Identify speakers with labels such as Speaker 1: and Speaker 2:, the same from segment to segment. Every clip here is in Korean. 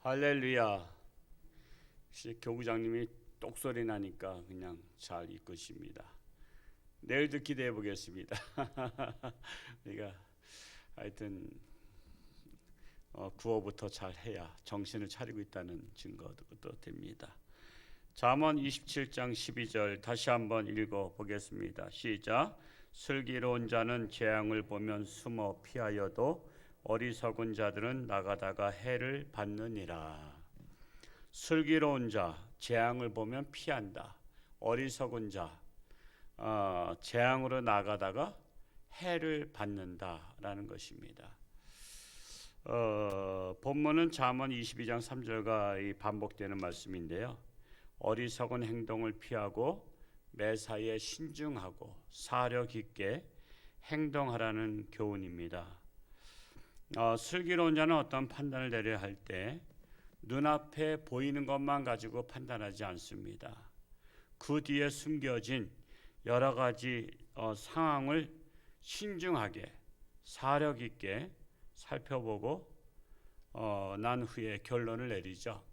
Speaker 1: 할렐루야. 혹시 교구장님이 똑소리 나니까 그냥 잘 이끄십니다. 내일도 기대해 보겠습니다. 우리가 하여튼 구호부터 잘 해야 정신을 차리고 있다는 증거도 됩니다. 잠언 27장 12절 다시 한번 읽어 보겠습니다. 시작. 슬기로운 자는 재앙을 보면 숨어 피하여도 어리석은 자들은 나가다가 해를 받느니라. 슬기로운 자 재앙을 보면 피한다. 어리석은 자 재앙으로 나가다가 해를 받는다라는 것입니다. 본문은 잠언 22장 3절과 반복되는 말씀인데요. 어리석은 행동을 피하고 매사에 신중하고 사려 깊게 행동하라는 교훈입니다. 슬기로운 자는 어떤 판단을 내려야 할 때 눈앞에 보이는 것만 가지고 판단하지 않습니다. 그 뒤에 숨겨진 여러 가지 상황을 신중하게 사려 깊게 살펴보고 난 후에 결론을 내리죠.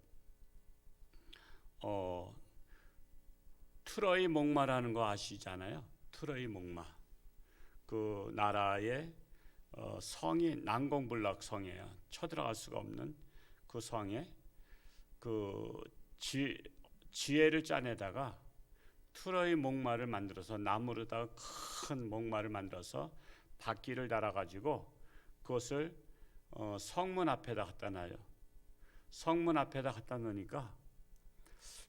Speaker 1: 트로이 목마라는 거 아시잖아요. 트로이 목마. 그 나라의 성이 난공불락 성이에요. 쳐들어갈 수가 없는 그 성에 그 지혜를 짜내다가 트로이 목마를 만들어서 나무로다가 큰 목마를 만들어서 바퀴를 달아가지고 그것을 성문 앞에다 갖다 놔요. 성문 앞에다 갖다 놓으니까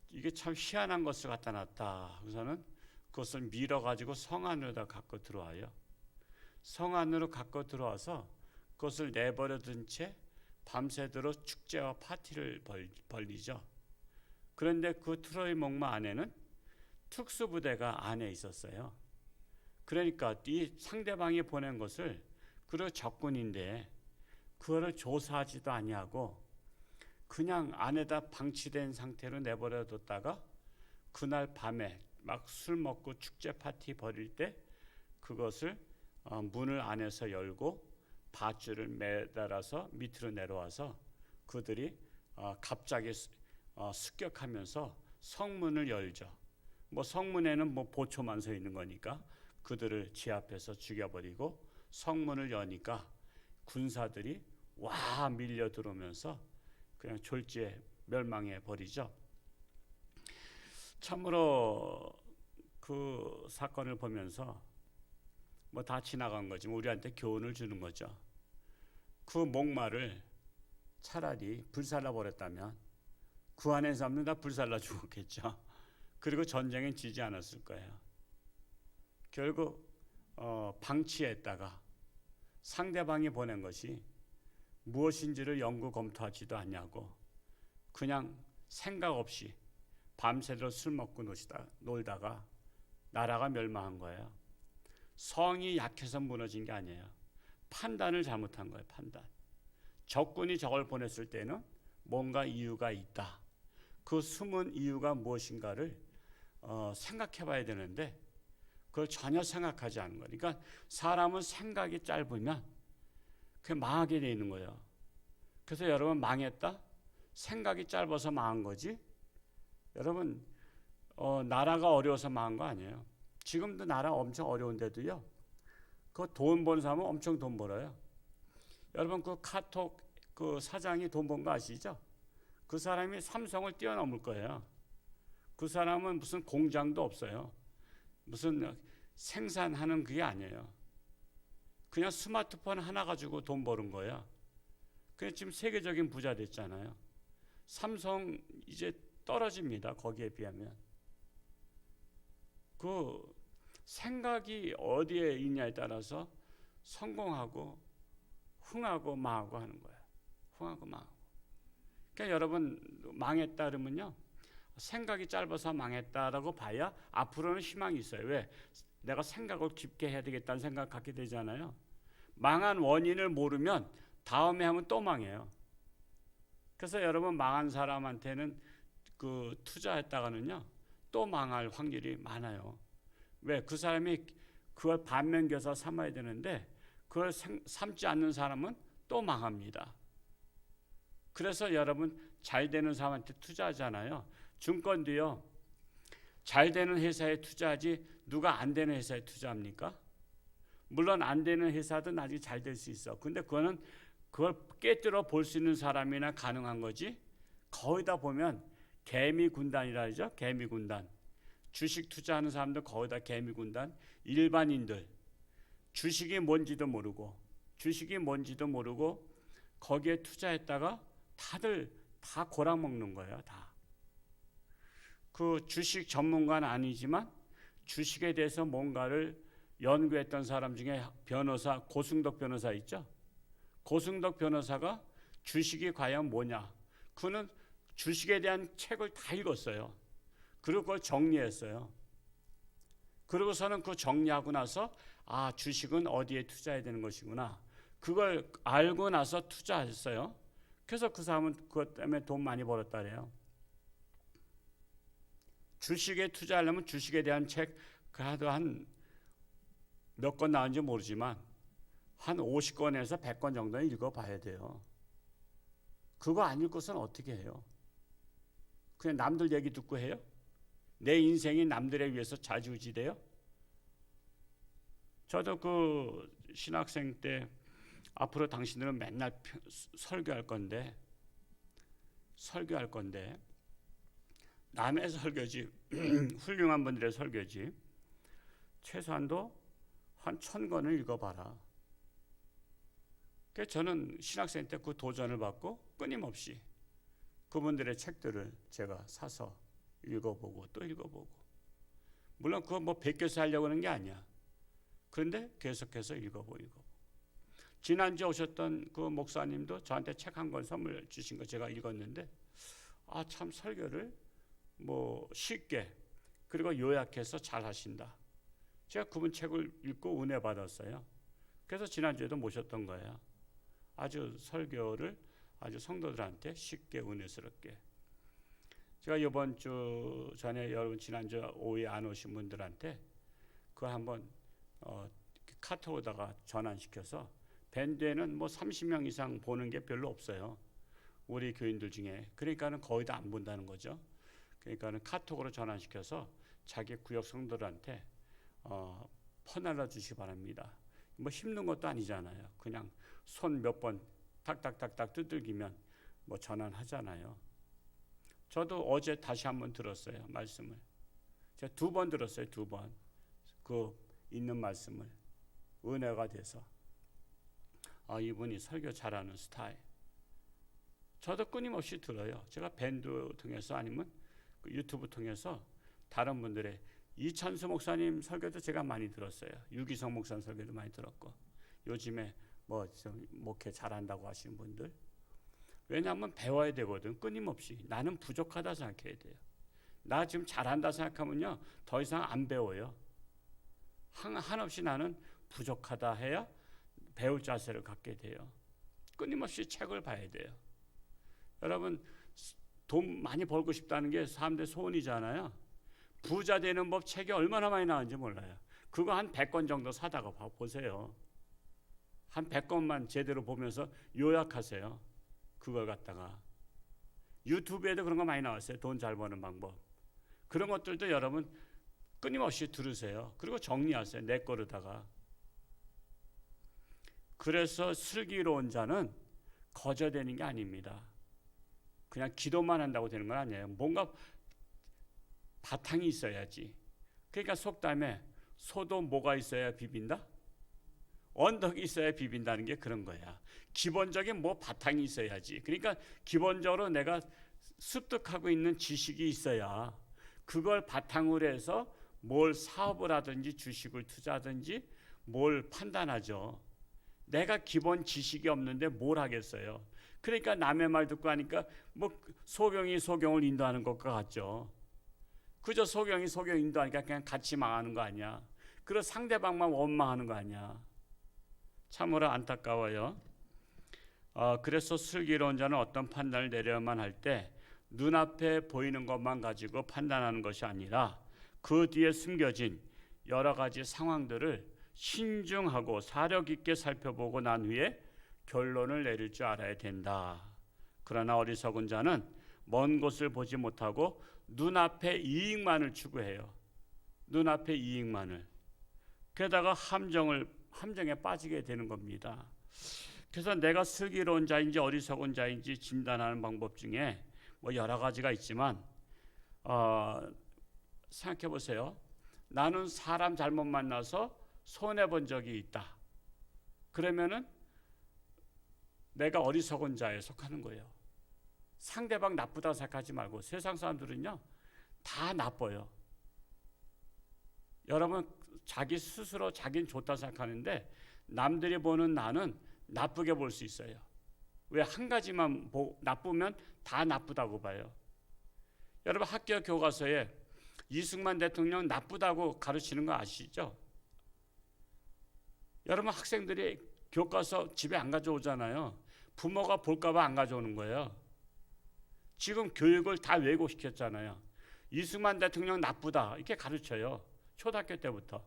Speaker 1: 이게 참 희한한 것을 갖다 놨다. 그래서는 그것을 밀어가지고 성 안으로다 갖고 들어와요. 성 안으로 갖고 들어와서 그것을 내버려둔 채 밤새도록 축제와 파티를 벌리죠. 그런데 그 트로이 목마 안에는 특수부대가 안에 있었어요. 그러니까 이 상대방이 보낸 것을 그리고 적군인데 그거를 조사하지도 아니하고 그냥 안에다 방치된 상태로 내버려뒀다가 그날 밤에 막 술 먹고 축제 파티 벌일 때 그것을 문을 안에서 열고 밧줄을 매달아서 밑으로 내려와서 그들이 갑자기 습격하면서 성문을 열죠. 뭐 성문에는 뭐 보초만 서 있는 거니까 그들을 제압해서 죽여버리고 성문을 여니까 군사들이 와 밀려 들어오면서 그냥 졸지에 멸망해 버리죠. 참으로 그 사건을 보면서 뭐 다 지나간 거지 우리한테 교훈을 주는 거죠. 그 목마를 차라리 불살라 버렸다면 그 안에 사람들 다 불살라 죽었겠죠. 그리고 전쟁엔 지지 않았을 거예요. 결국 방치했다가 상대방이 보낸 것이 무엇인지를 연구 검토하지도 않냐고 그냥 생각 없이 밤새도록 술 먹고 놀다가 나라가 멸망한 거예요. 성이 약해서 무너진 게 아니에요. 판단을 잘못한 거예요. 판단. 적군이 저걸 보냈을 때는 뭔가 이유가 있다. 그 숨은 이유가 무엇인가를 생각해 봐야 되는데 그걸 전혀 생각하지 않은 거예요. 그러니까 사람은 생각이 짧으면 그게 망하게 돼 있는 거예요. 그래서 여러분 망했다? 생각이 짧아서 망한 거지. 여러분 나라가 어려워서 망한 거 아니에요. 지금도 나라 엄청 어려운데도요. 그 돈 버는 사람은 엄청 돈 벌어요. 여러분 그 카톡 그 사장이 돈 번 거 아시죠? 그 사람이 삼성을 뛰어넘을 거예요. 그 사람은 무슨 공장도 없어요. 무슨 생산하는 그게 아니에요. 그냥 스마트폰 하나 가지고 돈 버는 거야. 그래서 지금 세계적인 부자 됐잖아요. 삼성 이제 떨어집니다. 거기에 비하면. 그 생각이 어디에 있냐에 따라서 성공하고 흥하고 망하고 하는 거예요. 흥하고 망하고. 그러니까 여러분 망했다 그러면요. 생각이 짧아서 망했다라고 봐야 앞으로는 희망이 있어요. 왜? 내가 생각을 깊게 해야 되겠다는 생각 갖게 되잖아요. 망한 원인을 모르면 다음에 하면 또 망해요. 그래서 여러분 망한 사람한테는 그 투자했다가는요 또 망할 확률이 많아요. 왜? 그 사람이 그걸 반면교사 삼아야 되는데 그걸 삼지 않는 사람은 또 망합니다. 그래서 여러분 잘 되는 사람한테 투자하잖아요. 증권도요. 잘 되는 회사에 투자하지 누가 안 되는 회사에 투자합니까? 물론 안 되는 회사도 나중에 잘 될 수 있어. 근데 그거는 그걸 깨뜨려 볼 수 있는 사람이나 가능한 거지. 거의 다 보면 개미 군단이라 하죠. 개미 군단. 주식 투자하는 사람들 거의 다 개미 군단. 일반인들 주식이 뭔지도 모르고 거기에 투자했다가 다들 다 고랑 먹는 거예요. 다. 그 주식 전문가는 아니지만 주식에 대해서 뭔가를 연구했던 사람 중에 변호사 고승덕 변호사 있죠. 고승덕 변호사가 주식이 과연 뭐냐. 그는 주식에 대한 책을 다 읽었어요. 그리고 그걸 정리했어요. 그러고서는 그 정리하고 나서 아, 주식은 어디에 투자해야 되는 것이구나. 그걸 알고 나서 투자했어요. 그래서 그 사람은 그것 때문에 돈 많이 벌었다 그래요. 주식에 투자하려면 주식에 대한 책 그래도 한 몇 권 나온지 모르지만 한 50권에서 100권 정도는 읽어봐야 돼요. 그거 안 읽고서는 어떻게 해요? 그냥 남들 얘기 듣고 해요? 내 인생이 남들에 의해서 좌지우지돼요? 저도 그 신학생 때 앞으로 당신들은 맨날 설교할 건데 남의 설교지 훌륭한 분들의 설교지 최소한도 한 1000권을 읽어봐라. 그래서 저는 신학생 때 그 도전을 받고 끊임없이 그분들의 책들을 제가 사서 읽어보고 또 읽어보고 물론 그거 뭐 베껴서 하려고 하는 게 아니야. 그런데 계속해서 읽어보고 지난주에 오셨던 그 목사님도 저한테 책 한 권 선물 주신 거 제가 읽었는데 아, 참 설교를 뭐 쉽게 그리고 요약해서 잘 하신다. 제가 그분 책을 읽고 은혜 받았어요. 그래서 지난주에도 모셨던 거예요. 아주 설교를 아주 성도들한테 쉽게 은혜스럽게. 제가 이번 주 전에 여러분 지난주 오후에 안 오신 분들한테 그거 한번 카톡으로다가 전환시켜서 밴드에는 뭐 30명 이상 보는 게 별로 없어요. 우리 교인들 중에. 그러니까는 거의 다 안 본다는 거죠. 그러니까는 카톡으로 전환시켜서 자기 구역 성도들한테 퍼날라 주시기 바랍니다. 뭐 힘든 것도 아니잖아요. 그냥 손 몇 번 탁탁탁탁 두들기면 뭐 전환하잖아요. 저도 어제 다시 한번 들었어요. 말씀을. 제가 2번 들었어요. 2번. 그 있는 말씀을. 은혜가 돼서. 아, 이분이 설교 잘하는 스타일. 저도 끊임없이 들어요. 제가 밴드 통해서 아니면 그 유튜브 통해서 다른 분들의 이찬수 목사님 설교도 제가 많이 들었어요. 유기성 목사님 설교도 많이 들었고 요즘에 뭐 좀 목회 잘한다고 하시는 분들 왜냐하면 배워야 되거든. 끊임없이 나는 부족하다 생각해야 돼요. 나 지금 잘한다 생각하면요 더 이상 안 배워요. 한없이 나는 부족하다 해야 배울 자세를 갖게 돼요. 끊임없이 책을 봐야 돼요. 여러분 돈 많이 벌고 싶다는 게 사람들의 소원이잖아요. 부자 되는 법 책이 얼마나 많이 나오는지 몰라요. 그거 한 100권 정도 사다가 보세요. 한 100권만 제대로 보면서 요약하세요. 그걸 갖다가 유튜브에도 그런 거 많이 나왔어요. 돈 잘 버는 방법. 그런 것들도 여러분 끊임없이 들으세요. 그리고 정리하세요. 내 거로다가. 그래서 슬기로운 자는 거저되는 게 아닙니다. 그냥 기도만 한다고 되는 건 아니에요. 뭔가 바탕이 있어야지. 그러니까 속담에 소도 뭐가 있어야 비빈다? 언덕이 있어야 비빈다는 게 그런 거야. 기본적인 뭐 바탕이 있어야지. 그러니까 기본적으로 내가 습득하고 있는 지식이 있어야 그걸 바탕으로 해서 뭘 사업을 하든지 주식을 투자하든지 뭘 판단하죠. 내가 기본 지식이 없는데 뭘 하겠어요. 그러니까 남의 말 듣고 하니까 뭐 소경이 소경을 인도하는 것과 같죠. 그저 소경이 소경 인도하니까 그냥 같이 망하는 거 아니야. 그리고 상대방만 원망하는 거 아니야. 참으로 안타까워요. 그래서 슬기로운 자는 어떤 판단을 내려야만 할 때 눈앞에 보이는 것만 가지고 판단하는 것이 아니라 그 뒤에 숨겨진 여러 가지 상황들을 신중하고 사력 있게 살펴보고 난 후에 결론을 내릴 줄 알아야 된다. 그러나 어리석은 자는 먼 곳을 보지 못하고 눈앞의 이익만을 추구해요. 눈앞의 이익만을. 게다가 함정에 빠지게 되는 겁니다. 그래서 내가 슬기로운 자인지 어리석은 자인지 진단하는 방법 중에 뭐 여러 가지가 있지만 생각해 보세요. 나는 사람 잘못 만나서 손해 본 적이 있다. 그러면은 내가 어리석은 자에 속하는 거예요. 상대방 나쁘다고 생각하지 말고. 세상 사람들은요 다 나빠요. 여러분 자기 스스로 자기는 좋다고 생각하는데 남들이 보는 나는 나쁘게 볼 수 있어요. 왜? 한 가지만 나쁘면 다 나쁘다고 봐요. 여러분 학교 교과서에 이승만 대통령 나쁘다고 가르치는 거 아시죠? 여러분 학생들이 교과서 집에 안 가져오잖아요. 부모가 볼까 봐 안 가져오는 거예요. 지금 교육을 다 왜곡시켰잖아요. 이승만 대통령 나쁘다 이렇게 가르쳐요. 초등학교 때부터.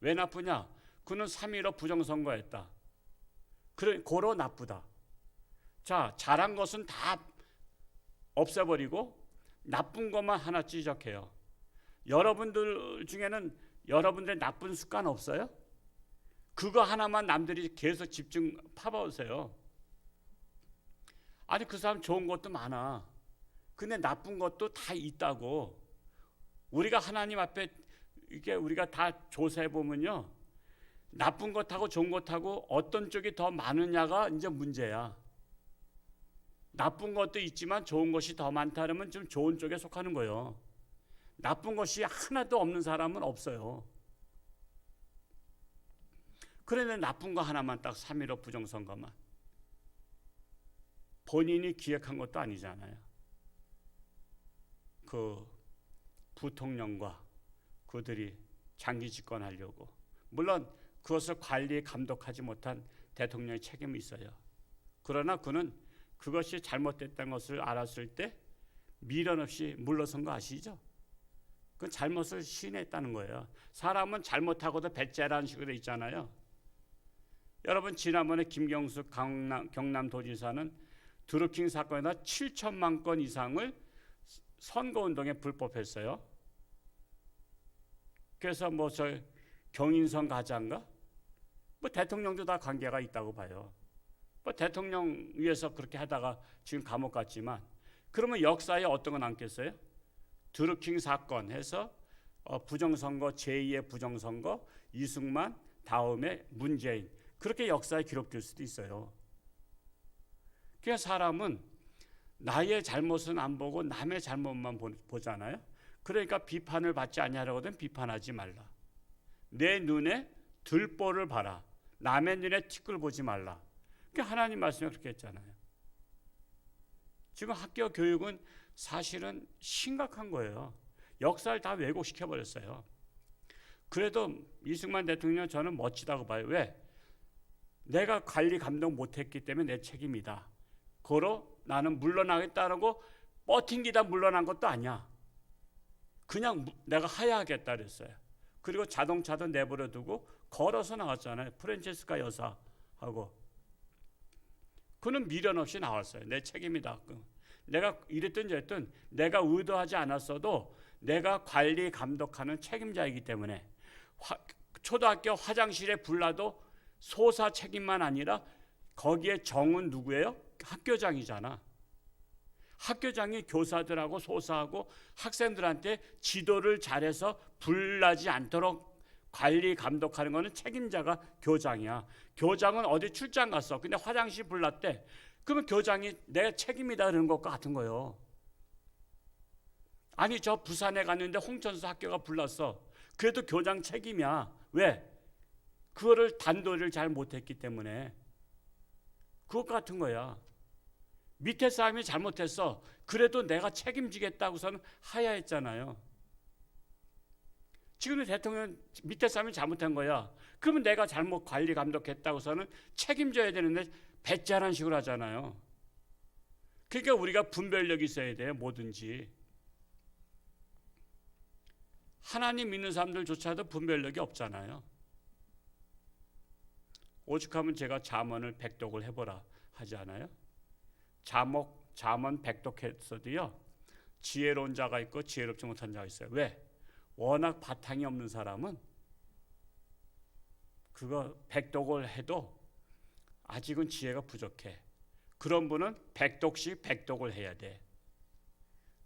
Speaker 1: 왜 나쁘냐? 그는 3.15 부정선거했다. 고로 나쁘다. 자, 잘한 것은 다 없애버리고 나쁜 것만 하나 지적해요. 여러분들 중에는 여러분들의 나쁜 습관 없어요? 그거 하나만 남들이 계속 집중 파보세요. 아니 그 사람 좋은 것도 많아. 근데 나쁜 것도 다 있다고. 우리가 하나님 앞에 이게 우리가 다 조사해 보면요, 나쁜 것하고 좋은 것하고 어떤 쪽이 더 많으냐가 이제 문제야. 나쁜 것도 있지만 좋은 것이 더 많다 그러면 좀 좋은 쪽에 속하는 거예요. 나쁜 것이 하나도 없는 사람은 없어요. 그런데 나쁜 거 하나만 딱 3.15 부정선거만. 본인이 기획한 것도 아니잖아요. 그 부통령과 그들이 장기 집권하려고. 물론 그것을 관리 감독하지 못한 대통령의 책임이 있어요. 그러나 그는 그것이 잘못됐다는 것을 알았을 때 미련 없이 물러선 거 아시죠? 그 잘못을 시인했다는 거예요. 사람은 잘못하고도 배째라는 식으로 있잖아요. 여러분 지난번에 김경숙 경남도지사는 드루킹 사건에다 7천만 건 이상을 선거운동에 불법했어요. 그래서 뭐 저 경인선 가자인가? 뭐 대통령도 다 관계가 있다고 봐요. 뭐 대통령 위해서 그렇게 하다가 지금 감옥 갔지만, 그러면 역사에 어떤 거 남겠어요? 드루킹 사건 해서 부정선거, 제2의 부정선거, 이승만, 다음에 문재인, 그렇게 역사에 기록될 수도 있어요. 그러니까 사람은 나의 잘못은 안 보고 남의 잘못만 보잖아요. 그러니까 비판을 받지 아니하려거든 비판하지 말라. 내 눈에 들보를 봐라. 남의 눈에 티끌 보지 말라. 그러니까 하나님 말씀이 그렇게 했잖아요. 지금 학교 교육은 사실은 심각한 거예요. 역사를 다 왜곡시켜버렸어요. 그래도 이승만 대통령 저는 멋지다고 봐요. 왜? 내가 관리 감독 못했기 때문에 내 책임이다. 그로 나는 물러나겠다라고 버팅기다 물러난 것도 아니야. 그냥 내가 하야하겠다 그랬어요. 그리고 자동차도 내버려 두고 걸어서 나왔잖아요. 프란체스카 여사하고. 그는 미련 없이 나왔어요. 내 책임이다. 내가 이랬든 저랬든 내가 의도하지 않았어도 내가 관리 감독하는 책임자이기 때문에 초등학교 화장실에 불나도 소사 책임만 아니라 거기에 정은 누구예요? 학교장이잖아. 학교장이 교사들하고 소사하고 학생들한테 지도를 잘해서 불나지 않도록 관리 감독하는 거는 책임자가 교장이야. 교장은 어디 출장 갔어. 근데 화장실 불났대. 그러면 교장이 내 책임이다 그러는 것과 같은 거예요. 아니 저 부산에 갔는데 홍천수 학교가 불났어. 그래도 교장 책임이야. 왜? 그거를 단도리를 잘 못했기 때문에. 그것 같은 거야. 밑에 사람이 잘못했어. 그래도 내가 책임지겠다고서는 하야했잖아요. 지금 대통령 밑에 사람이 잘못한 거야. 그러면 내가 잘못 관리 감독했다고서는 책임져야 되는데 배째라는 식으로 하잖아요. 그러니까 우리가 분별력이 있어야 돼요. 뭐든지. 하나님 믿는 사람들조차도 분별력이 없잖아요. 오죽하면 제가 잠언을 백독을 해보라 하지 않아요? 잠언 백독에서도요, 지혜로운 자가 있고 지혜롭지 못한 자가 있어요. 왜? 워낙 바탕이 없는 사람은 그거 백독을 해도 아직은 지혜가 부족해. 그런 분은 백독씩 백독을 해야 돼.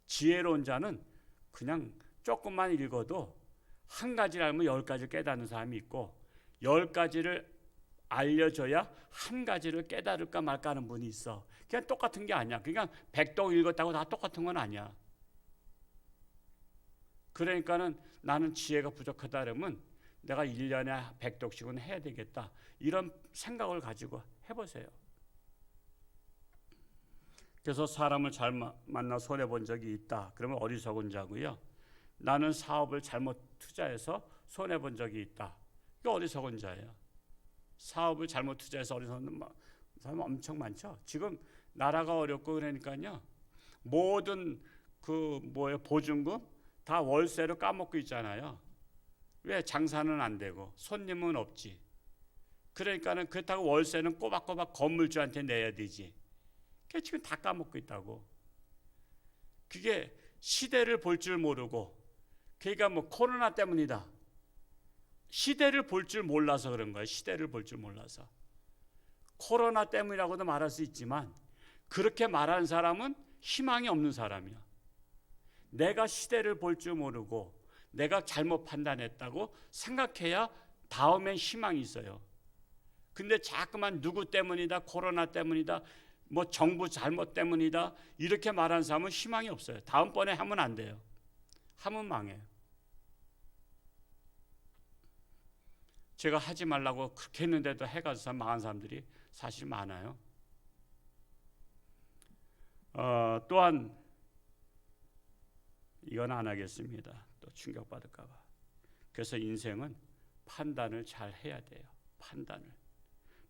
Speaker 1: 지혜로운 자는 그냥 조금만 읽어도 한 가지를 알면 10가지를 깨닫는 사람이 있고, 10가지를 알려줘야 한 가지를 깨달을까 말까 하는 분이 있어. 그냥 똑같은 게 아니야. 그냥 백독 읽었다고 다 똑같은 건 아니야. 그러니까는 나는 지혜가 부족하다 그러면 내가 1년에 100독씩은 해야 되겠다, 이런 생각을 가지고 해보세요. 그래서 사람을 잘 만나 손해본 적이 있다 그러면 어리석은 자고요. 나는 사업을 잘못 투자해서 손해본 적이 있다, 이거 어리석은 자예요. 사업을 잘못 투자해서 어리석은 사람 엄청 많죠. 지금 나라가 어렵고 그러니까요, 모든 보증금 다 월세로 까먹고 있잖아요. 왜? 장사는 안 되고 손님은 없지. 그러니까는 그렇다고 월세는 꼬박꼬박 건물주한테 내야 되지. 그게 지금 다 까먹고 있다고. 그게 시대를 볼 줄 모르고, 그러니까 코로나 때문이다. 시대를 볼 줄 몰라서 그런 거예요. 시대를 볼 줄 몰라서. 코로나 때문이라고도 말할 수 있지만 그렇게 말하는 사람은 희망이 없는 사람이야. 내가 시대를 볼 줄 모르고 내가 잘못 판단했다고 생각해야 다음엔 희망이 있어요. 근데 자꾸만 누구 때문이다, 코로나 때문이다, 정부 잘못 때문이다 이렇게 말하는 사람은 희망이 없어요. 다음번에 하면 안 돼요. 하면 망해요. 제가 하지 말라고 그렇게 했는데도 해가지고 망한 사람들이 사실 많아요. 또한 이건 안 하겠습니다. 또 충격받을까 봐. 그래서 인생은 판단을 잘 해야 돼요.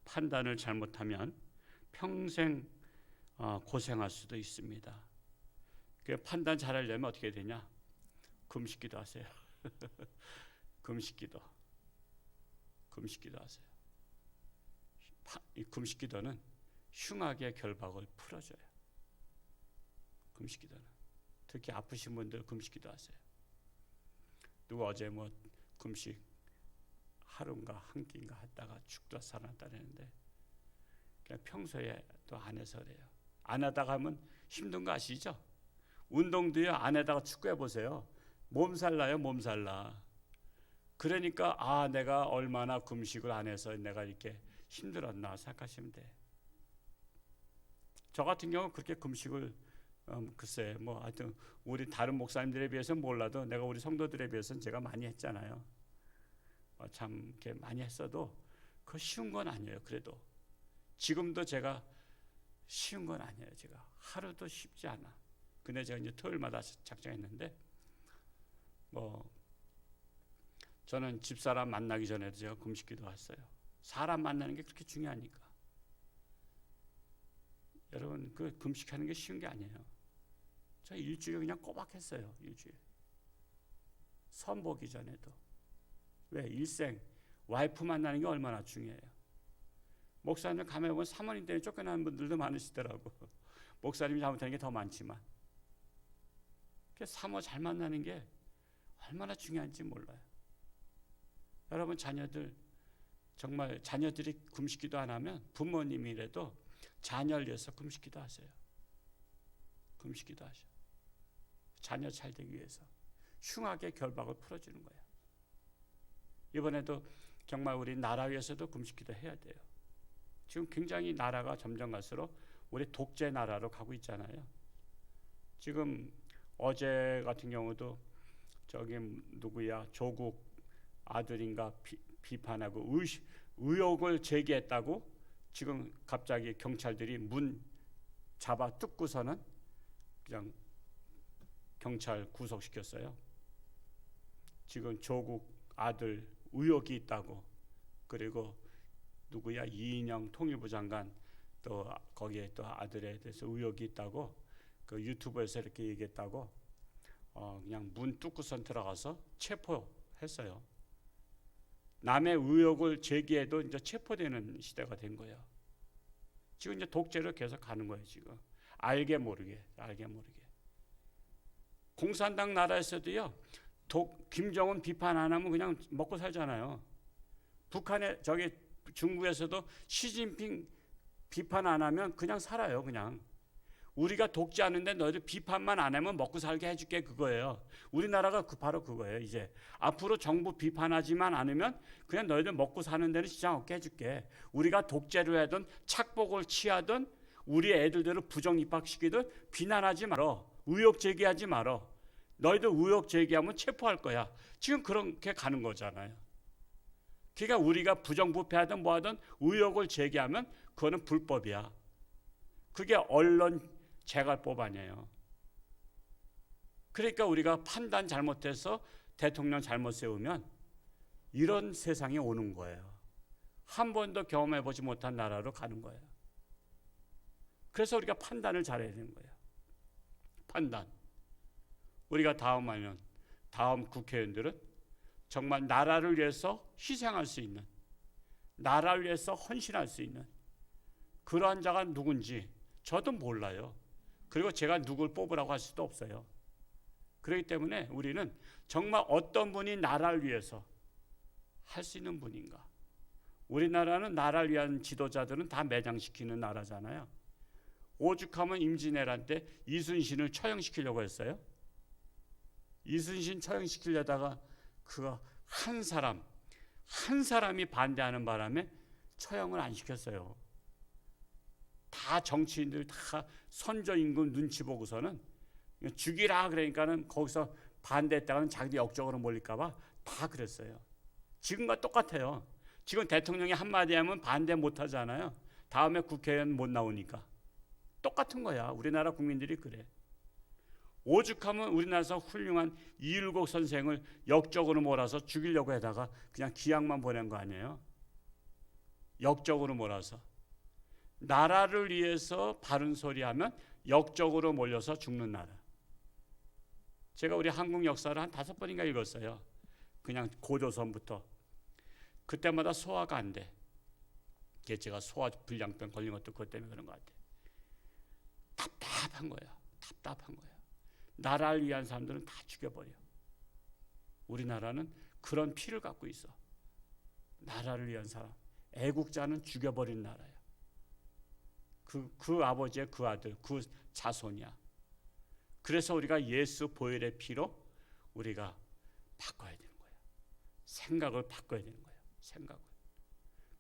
Speaker 1: 판단을 잘못하면 평생 고생할 수도 있습니다. 그 판단 잘하려면 어떻게 되냐? 금식기도 하세요. 금식기도 하세요. 이 금식기도는 흉악의 결박을 풀어줘요. 금식기도는 특히 아프신 분들 금식기도 하세요. 누가 어제 금식 하루인가 한 끼인가 했다가 죽다 살아났다 그랬는데, 그냥 평소에 또 안 해서 그래요. 안 하다가 하면 힘든 거 아시죠? 운동도요, 안 하다가 축구해 보세요. 몸살 나요, 몸살 나. 그러니까 내가 얼마나 금식을 안 해서 내가 이렇게 힘들었나 생각하시면 돼. 저 같은 경우 그렇게 금식을 글쎄 하여튼 우리 다른 목사님들에 비해서는 몰라도 내가 우리 성도들에 비해서는 제가 많이 했잖아요. 참 이렇게 많이 했어도 그거 쉬운 건 아니에요. 그래도 지금도 제가 쉬운 건 아니에요. 제가 하루도 쉽지 않아. 근데 제가 이제 토요일마다 작정했는데, 저는 집사람 만나기 전에도 제가 금식기도 했어요. 사람 만나는 게 그렇게 중요하니까. 여러분, 그 금식하는 게 쉬운 게 아니에요. 저 일주일 그냥 꼬박 했어요. 일주일. 선보기 전에도. 왜? 일생 와이프 만나는 게 얼마나 중요해요. 목사님 가면 사모님 때문에 쫓겨나는 분들도 많으시더라고. 목사님이 잘못하는 게 더 많지만. 사모 잘 만나는 게 얼마나 중요한지 몰라요. 여러분, 정말 자녀들이 금식기도 안 하면 부모님이라도 자녀를 위해서 금식기도 하세요. 금식기도 하셔. 자녀 잘 되기 위해서. 흉악의 결박을 풀어주는 거예요. 이번에도 정말 우리 나라 위해서도 금식기도 해야 돼요. 지금 굉장히 나라가 점점 갈수록 우리 독재 나라로 가고 있잖아요. 지금 어제 같은 경우도 조국 아들인가 비판하고 의혹을 제기했다고 지금 갑자기 경찰들이 문 잡아 뜯고서는 그냥 경찰 구속시켰어요. 지금 조국 아들 의혹이 있다고. 그리고 이인영 통일부 장관 또 거기에 또 아들에 대해서 의혹이 있다고 그 유튜브에서 이렇게 얘기했다고 그냥 문 뚫고선 들어가서 체포했어요. 남의 의혹을 제기해도 이제 체포되는 시대가 된 거예요. 지금 이제 독재로 계속 가는 거예요. 지금 알게 모르게. 공산당 나라에서도요, 김정은 비판 안 하면 그냥 먹고 살잖아요. 북한에 중국에서도 시진핑 비판 안 하면 그냥 살아요. 그냥 우리가 독재하는데 너희들 비판만 안 하면 먹고 살게 해줄게, 그거예요. 우리나라가 바로 그거예요. 이제 앞으로 정부 비판하지만 않으면 그냥 너희들 먹고 사는 데는 지장 없게 해줄게. 우리가 독재를 하든 착복을 취하든 우리 애들을 부정 입학시키든 비난하지 말어. 의혹 제기하지 말어. 너희들 의혹 제기하면 체포할 거야. 지금 그렇게 가는 거잖아요. 그러니까 우리가 부정부패하든 뭐하든 의혹을 제기하면 그거는 불법이야. 그게 언론 재갈법 아니에요. 그러니까 우리가 판단 잘못해서 대통령 잘못 세우면 이런 세상이 오는 거예요. 한 번도 경험해보지 못한 나라로 가는 거예요. 그래서 우리가 판단을 잘해야 되는 거예요. 판단. 우리가 다음 국회의원들은 정말 나라를 위해서 희생할 수 있는, 나라를 위해서 헌신할 수 있는 그러한 자가 누군지 저도 몰라요. 그리고 제가 누굴 뽑으라고 할 수도 없어요. 그렇기 때문에 우리는 정말 어떤 분이 나라를 위해서 할 수 있는 분인가. 우리나라는 나라를 위한 지도자들은 다 매장시키는 나라잖아요. 오죽하면 임진왜란 때 이순신을 처형시키려고 했어요. 이순신 처형시키려다가 그거 한 사람이 반대하는 바람에 처형을 안 시켰어요. 다 정치인들 다 선조 임금 눈치 보고서는 죽이라 그러니까는 거기서 반대했다가는 자기들 역적으로 몰릴까봐 다 그랬어요. 지금과 똑같아요. 지금 대통령이 한마디 하면 반대 못 하잖아요. 다음에 국회의원 못 나오니까. 똑같은 거야. 우리나라 국민들이 그래. 오죽하면 우리나라에서 훌륭한 이율곡 선생을 역적으로 몰아서 죽이려고 하다가 그냥 기약만 보낸 거 아니에요. 역적으로 몰아서. 나라를 위해서 바른 소리하면 역적으로 몰려서 죽는 나라. 제가 우리 한국 역사를 한 5번인가 읽었어요. 그냥 고조선부터. 그때마다 소화가 안 돼. 제가 소화 불량병 걸린 것도 그것 때문에 그런 것 같아요. 답답한 거야. 나라를 위한 사람들은 다 죽여버려. 우리나라는 그런 피를 갖고 있어. 나라를 위한 사람, 애국자는 죽여버린 나라야. 그 아버지의 그 아들, 그 자손이야. 그래서 우리가 예수 보혈의 피로 우리가 바꿔야 되는 거야. 생각을 바꿔야 되는 거야. 생각을.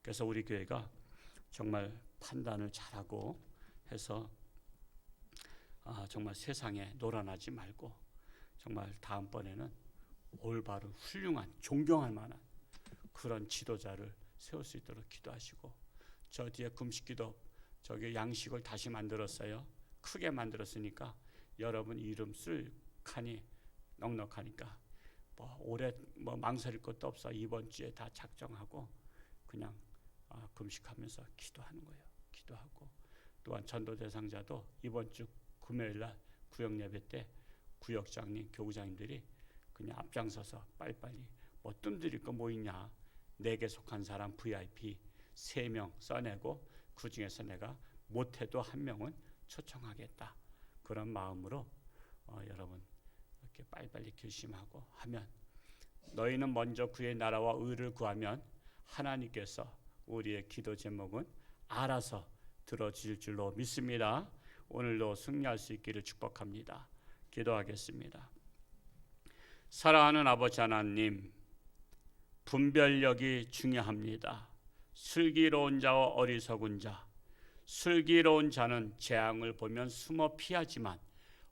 Speaker 1: 그래서 우리 교회가 정말 판단을 잘하고 해서 정말 세상에 놀아나지 말고 정말 다음번에는 올바른 훌륭한 존경할 만한 그런 지도자를 세울 수 있도록 기도하시고, 저 뒤에 금식기도 저기 양식을 다시 만들었어요. 크게 만들었으니까 여러분 이름 쓸 칸이 넉넉하니까 올해 망설일 것도 없어. 이번 주에 다 작정하고 그냥 금식하면서 기도하는 거예요. 기도하고 또한 전도 대상자도 이번 주 금요일날 구역 예배 때 구역장님, 교구장님들이 그냥 앞장서서 빨리빨리 뜸들일 거 뭐 있냐. 내게 속한 사람 VIP 3명 써내고 그 중에서 내가 못해도 1명은 초청하겠다. 그런 마음으로 여러분 이렇게 빨리빨리 결심하고 하면, 너희는 먼저 그의 나라와 의를 구하면 하나님께서 우리의 기도 제목은 알아서 들어주실 줄로 믿습니다. 오늘도 승리할 수 있기를 축복합니다. 기도하겠습니다. 사랑하는 아버지 하나님, 분별력이 중요합니다. 슬기로운 자와 어리석은 자. 슬기로운 자는 재앙을 보면 숨어 피하지만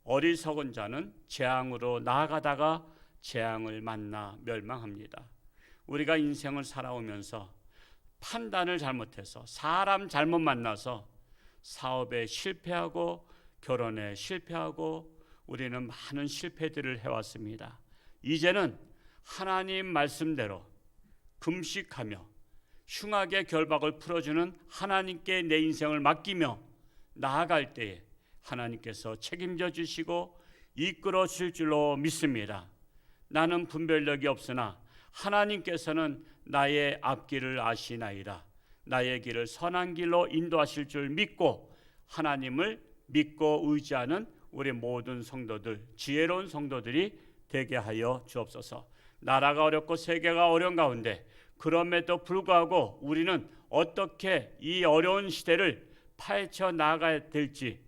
Speaker 1: 어리석은 자는 재앙으로 나아가다가 재앙을 만나 멸망합니다. 우리가 인생을 살아오면서 판단을 잘못해서 사람 잘못 만나서 사업에 실패하고 결혼에 실패하고 우리는 많은 실패들을 해왔습니다. 이제는 하나님 말씀대로 금식하며 흉악의 결박을 풀어주는 하나님께 내 인생을 맡기며 나아갈 때에 하나님께서 책임져 주시고 이끌어 주실 줄로 믿습니다. 나는 분별력이 없으나 하나님께서는 나의 앞길을 아시나이다. 나의 길을 선한 길로 인도하실 줄 믿고 하나님을 믿고 의지하는 우리 모든 성도들, 지혜로운 성도들이 되게 하여 주옵소서. 나라가 어렵고 세계가 어려운 가운데 그럼에도 불구하고 우리는 어떻게 이 어려운 시대를 파헤쳐 나가야 될지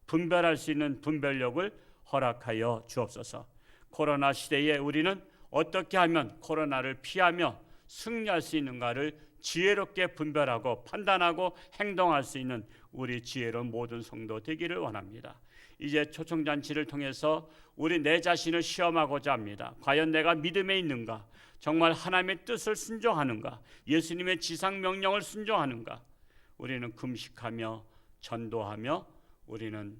Speaker 1: 분별할 수 있는 분별력을 허락하여 주옵소서. 코로나 시대에 우리는 어떻게 하면 코로나를 피하며 승리할 수 있는가를 지혜롭게 분별하고 판단하고 행동할 수 있는 우리 지혜로운 모든 성도 되기를 원합니다. 이제 초청잔치를 통해서 우리 내 자신을 시험하고자 합니다. 과연 내가 믿음에 있는가? 정말 하나님의 뜻을 순종하는가? 예수님의 지상명령을 순종하는가? 우리는 금식하며 전도하며 우리는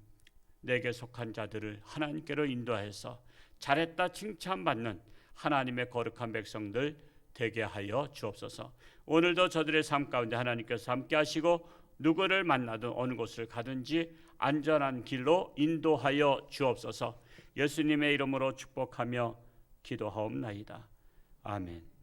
Speaker 1: 내게 속한 자들을 하나님께로 인도해서 잘했다 칭찬받는 하나님의 거룩한 백성들 되게 하여 주옵소서. 오늘도 저들의 삶 가운데 하나님께서 함께 하시고 누구를 만나든 어느 곳을 가든지 안전한 길로 인도하여 주옵소서. 예수님의 이름으로 축복하며 기도하옵나이다. 아멘.